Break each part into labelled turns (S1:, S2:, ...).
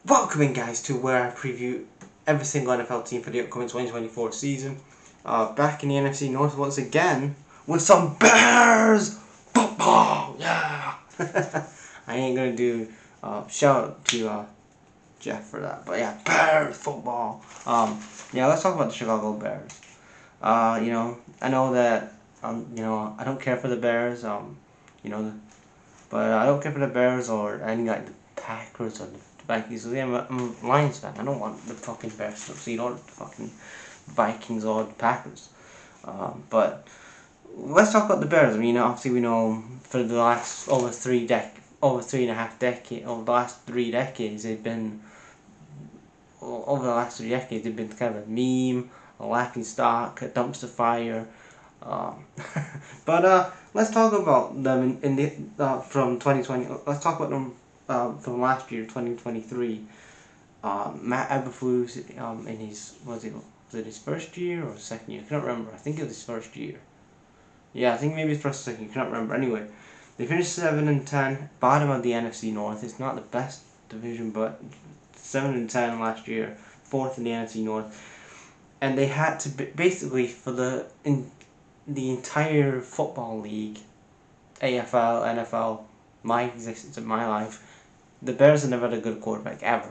S1: Welcome in, guys, to where I preview every single NFL team for the upcoming 2024 season. Back in the NFC North once again with some Bears football. Yeah. I ain't gonna do shout out to Jeff for that, but yeah, Bears football. Yeah, let's talk about the Chicago Bears. I know that I don't care for the Bears. You know, but I don't care for the Bears or any like the Packers or the Vikings. So, yeah, I'm a Lions fan. I don't want the fucking Bears to succeed or the fucking Vikings or the Packers. But let's talk about the Bears. I mean, obviously we know for the last over 3.5 decades, over the last 3 decades, they've been kind of a meme, a laughing stock, a dumpster fire. Um, but let's talk about them in the from 2020. Let's talk about them from last year, 2023. Matt Eberflus in his was it his first year or second year? I can't remember. I think it was his first year. Yeah, I think maybe his first or second year. I can't remember. Anyway, they finished 7-10, bottom of the NFC North. It's not the best division, but 7-10 last year, fourth in the NFC North, and they had to basically for the entire football league, AFL, NFL, my existence in my life, the Bears have never had a good quarterback ever.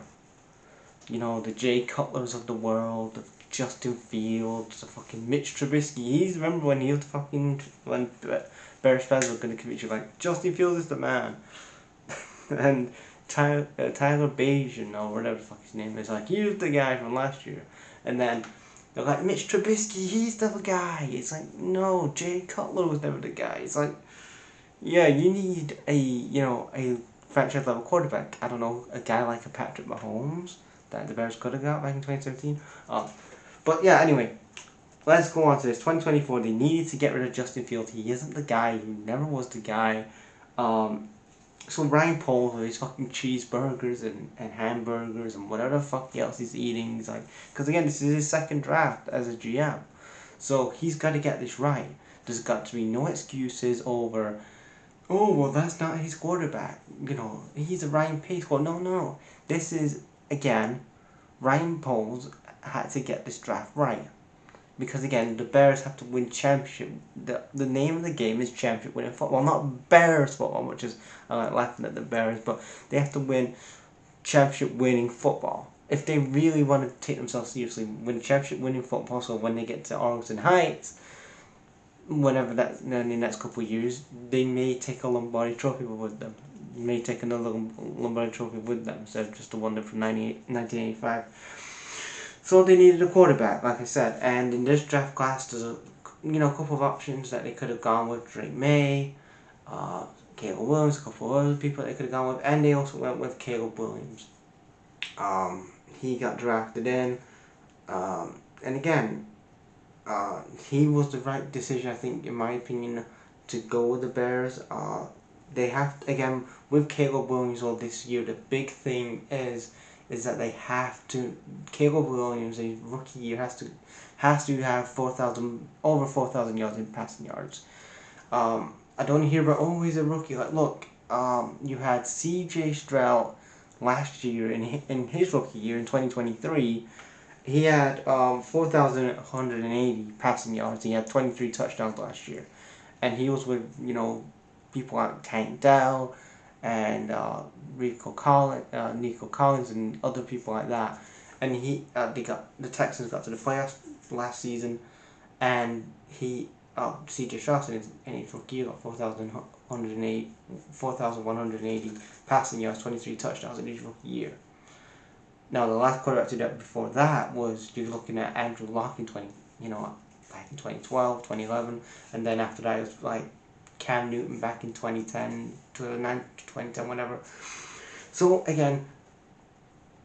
S1: You know, the Jay Cutlers of the world, the Justin Fields, the fucking Mitch Trubisky. Remember when he was when Bears fans were going to convince you like Justin Fields is the man, and Tyler Bajan or whatever the fuck his name is, like he's the guy from last year, and then they're like Mitch Trubisky, he's the guy. It's like no, Jay Cutler was never the guy. It's like yeah, you need a franchise level quarterback. I don't know, a guy like a Patrick Mahomes that the Bears could have got back in 2017. But yeah, anyway, let's go on to this. 2024, they needed to get rid of Justin Fields. He isn't the guy. He never was the guy. So Ryan Poles with his fucking cheeseburgers and hamburgers and whatever the fuck else he's eating, he's like, because again, this is his second draft as a GM. So he's got to get this right. There's got to be no excuses over, oh, well, that's not his quarterback. You know, he's a Ryan Pace. Well, no. This is, again, Ryan Poles had to get this draft right. Because, again, the Bears have to win championship. The name of the game is championship winning football. Not Bears football, which is, I like laughing at the Bears, but they have to win championship winning football. If they really want to take themselves seriously, win championship winning football, so when they get to Arlington Heights, whenever that in the next couple of years, they may take a Lombardi Trophy with them. May take another Lombardi Trophy with them instead of just the one from 1985. So they needed a quarterback, like I said, and in this draft class, there's a couple of options that they could have gone with: Drake May, Caleb Williams, a couple of other people they could have gone with, and they also went with Caleb Williams. He got drafted in, and again, he was the right decision, I think, in my opinion, to go with the Bears. They have again with Caleb Williams all this year. The big thing is that they have to. Caleb Williams, a rookie year, has to have over 4,000 yards in passing yards. I don't hear about he's a rookie. Like look, you had C.J. Stroud last year in his rookie year in 2023. He had 4,180 passing yards. He had 23 touchdowns last year, and he was with people like Tank Dell and Nico Collins, and other people like that. And the Texans got to the playoffs last season, and C.J. Stroud in his rookie year got 4,180 passing yards, 23 touchdowns in his rookie year. Now, the last quarterback to do that before that was you're looking at Andrew Luck in back in 2012, 2011, and then after that it was like Cam Newton back in 2010, 2010, whatever. So again,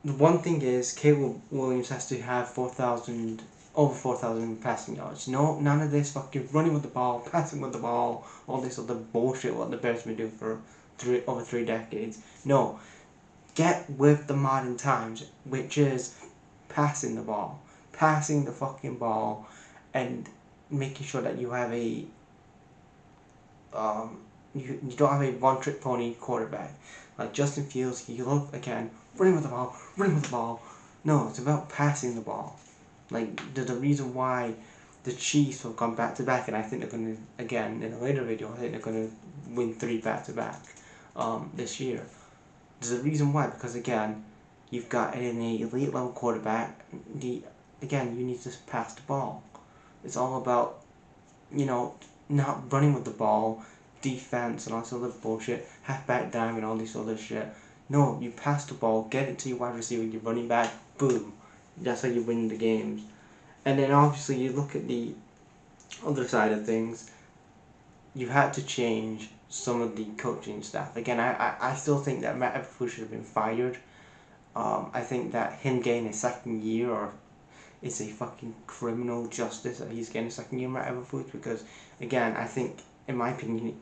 S1: the one thing is Caleb Williams has to have over 4,000 passing yards. No, none of this fucking running with the ball, passing with the ball, all this other bullshit what the Bears have been doing for over 3 decades. No. Get with the modern times, which is passing the fucking ball, and making sure that you have a you don't have a one-trick pony quarterback. Like Justin Fields, he love again running with the ball, running with the ball. No, it's about passing the ball. Like there's a reason why the Chiefs have gone back to back, and I think they're gonna again in a later video. I think they're gonna win 3 back to back this year. There's a reason why, because again, you've got an elite level quarterback. Again, you need to pass the ball. It's all about, not running with the ball, defense and all this other bullshit, halfback dime and all this other shit. No, you pass the ball, get it to your wide receiver, your running back, boom. That's how you win the games. And then obviously you look at the other side of things, you had to change some of the coaching staff. Again, I still think that Matt Eberflus should have been fired. I think that him getting a second year, or it's a fucking criminal justice that he's getting a second year Matt Eberflus, because again, I think in my opinion,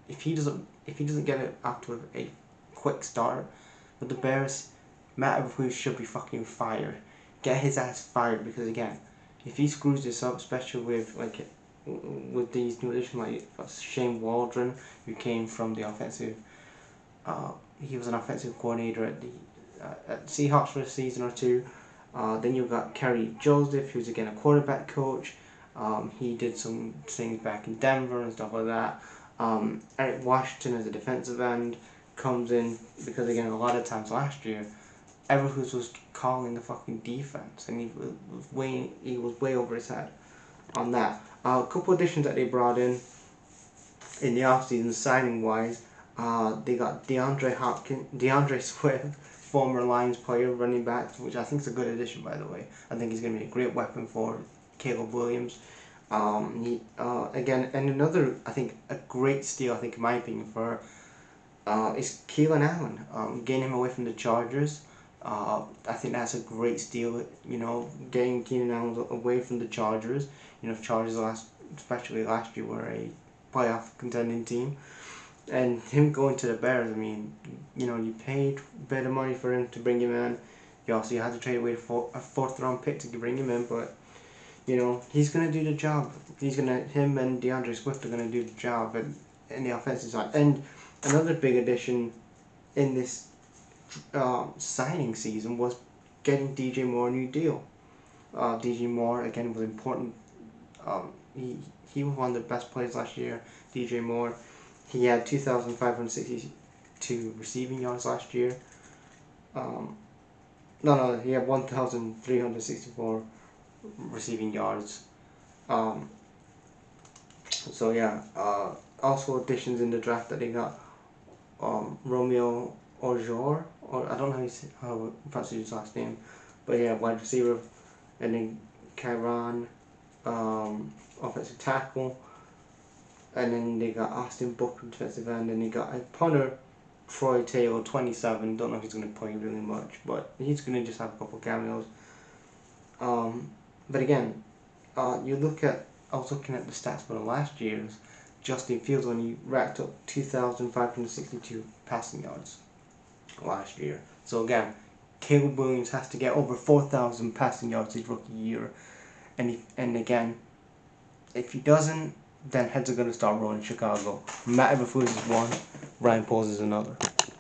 S1: if he doesn't get it off to a quick start with the Bears, Matt Eberflus should be fucking fired. Get his ass fired, because again, if he screws this up, especially with these new additions like Shane Waldron, who came from the offensive, he was an offensive coordinator at Seahawks for a season or two. Then you've got Kerry Joseph, who's again a quarterback coach. He did some things back in Denver and stuff like that. Eric Washington as a defensive end comes in because again a lot of times last year, Eberflus was calling the fucking defense, and he was way over his head on that. A couple additions that they brought in the offseason signing wise, they got DeAndre Swift, former Lions player, running back, which I think is a good addition, by the way. I think he's going to be a great weapon for Caleb Williams. Again, and another, I think, a great steal, I think, in my opinion, for is Keenan Allen. Getting him away from the Chargers. I think that's a great steal, getting Keenan Allen away from the Chargers. Chargers especially last year, were a playoff contending team. And him going to the Bears, I mean, you paid a bit of money for him to bring him in. You had to trade away a 4th round pick to bring him in, but he's gonna do the job. Him and DeAndre Swift are gonna do the job in the offensive side. And another big addition in this signing season was getting DJ Moore a new deal. DJ Moore again was important. He was one of the best players last year. DJ Moore, he had 2,562 receiving yards last year. He had 1,364 receiving yards. Also additions in the draft that they got, Romeo Ojour, or I don't know how to pronounce his last name, but yeah, wide receiver, and then Kyron, offensive tackle, and then they got Austin Booker, defensive end, and they got a punter, Troy Taylor, 27. Don't know if he's going to play really much, but he's going to just have a couple of cameos. But again, I was looking at the stats for the last year's Justin Fields when he racked up 2,562 passing yards last year. So again, Caleb Williams has to get over 4,000 passing yards his rookie year, and again, if he doesn't, then heads are going to start rolling in Chicago. Matt Eberflus is one, Ryan Poles is another.